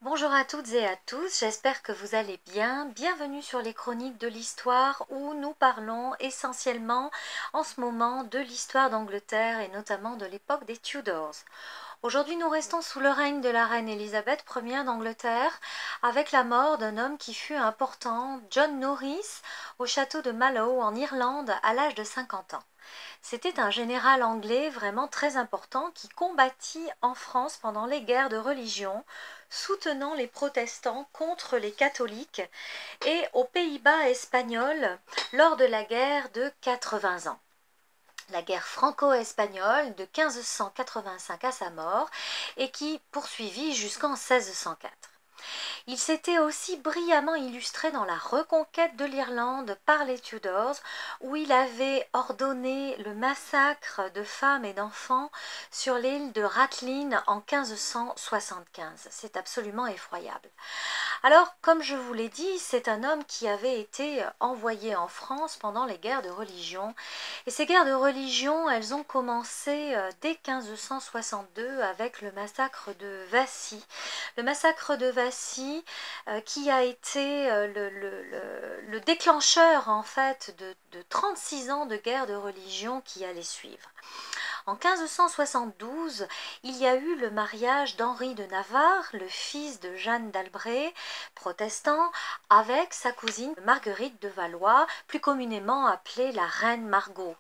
Bonjour à toutes et à tous, j'espère que vous allez bien. Bienvenue sur les chroniques de l'histoire où nous parlons essentiellement en ce moment de l'histoire d'Angleterre et notamment de l'époque des Tudors. Aujourd'hui, nous restons sous le règne de la reine Elisabeth Ier d'Angleterre avec la mort d'un homme qui fut important, John Norris, au château de Mallow en Irlande à l'âge de 50 ans. C'était un général anglais vraiment très important qui combattit en France pendant les guerres de religion, soutenant les protestants contre les catholiques, et aux Pays-Bas espagnols lors de la guerre de 80 ans. La guerre franco-espagnole de 1585 à sa mort et qui poursuivit jusqu'en 1604. Il s'était aussi brillamment illustré dans la reconquête de l'Irlande par les Tudors, où il avait ordonné le massacre de femmes et d'enfants sur l'île de Rathlin en 1575. C'est absolument effroyable. Alors, comme je vous l'ai dit, c'est un homme qui avait été envoyé en France pendant les guerres de religion. Et ces guerres de religion, elles ont commencé dès 1562 avec le massacre de Vassy. Le massacre de Vassy qui a été le déclencheur en fait de 36 ans de guerre de religion qui allaient suivre. En 1572, il y a eu le mariage d'Henri de Navarre, le fils de Jeanne d'Albret, protestant, avec sa cousine Marguerite de Valois, plus communément appelée la reine Margot.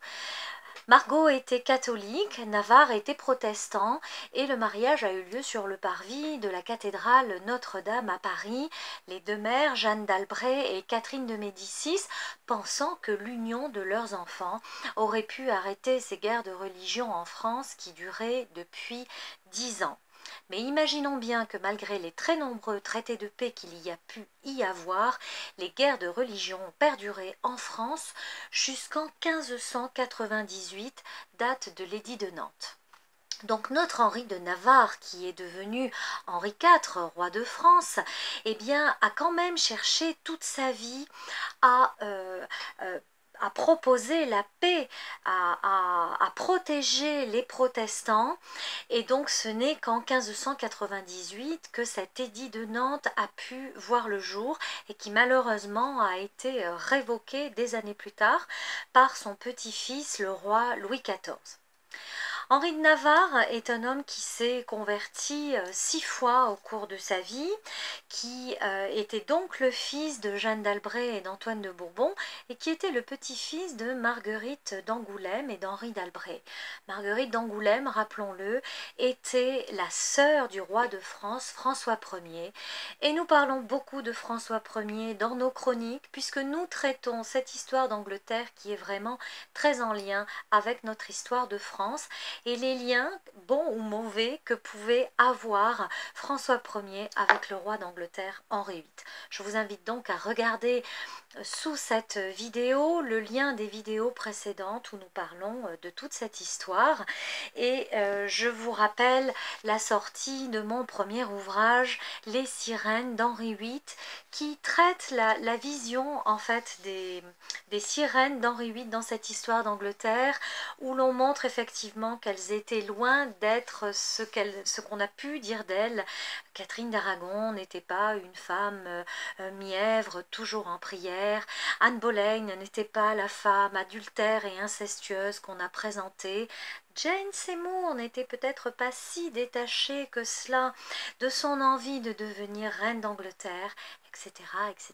Margot était catholique, Navarre était protestant et le mariage a eu lieu sur le parvis de la cathédrale Notre-Dame à Paris. Les deux mères, Jeanne d'Albret et Catherine de Médicis, pensant que l'union de leurs enfants aurait pu arrêter ces guerres de religion en France qui duraient depuis 10 ans. Mais imaginons bien que malgré les très nombreux traités de paix qu'il y a pu y avoir, les guerres de religion ont perduré en France jusqu'en 1598, date de l'édit de Nantes. Donc notre Henri de Navarre, qui est devenu Henri IV, roi de France, eh bien, a quand même cherché toute sa vie à proposer la paix, à protéger les protestants. Et donc ce n'est qu'en 1598 que cet édit de Nantes a pu voir le jour et qui malheureusement a été révoqué des années plus tard par son petit-fils, le roi Louis XIV. Henri de Navarre est un homme qui s'est converti 6 fois au cours de sa vie, qui était donc le fils de Jeanne d'Albret et d'Antoine de Bourbon, et qui était le petit-fils de Marguerite d'Angoulême et d'Henri d'Albret. Marguerite d'Angoulême, rappelons-le, était la sœur du roi de France, François Ier, et nous parlons beaucoup de François Ier dans nos chroniques, puisque nous traitons cette histoire d'Angleterre qui est vraiment très en lien avec notre histoire de France, et les liens, bons ou mauvais, que pouvait avoir François Ier avec le roi d'Angleterre Henri VIII. Je vous invite donc à regarder sous cette vidéo le lien des vidéos précédentes où nous parlons de toute cette histoire, et je vous rappelle la sortie de mon premier ouvrage Les sirènes d'Henri VIII, qui traite la vision en fait des sirènes d'Henri VIII dans cette histoire d'Angleterre, où l'on montre effectivement qu'elles étaient loin d'être ce qu'on a pu dire d'elles. Catherine d'Aragon n'était pas une femme mièvre, toujours en prière. Anne Boleyn n'était pas la femme adultère et incestueuse qu'on a présentée. Jane Seymour n'était peut-être pas si détachée que cela de son envie de devenir reine d'Angleterre, etc., etc.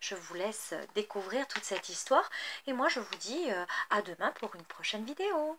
Je vous laisse découvrir toute cette histoire et moi je vous dis à demain pour une prochaine vidéo.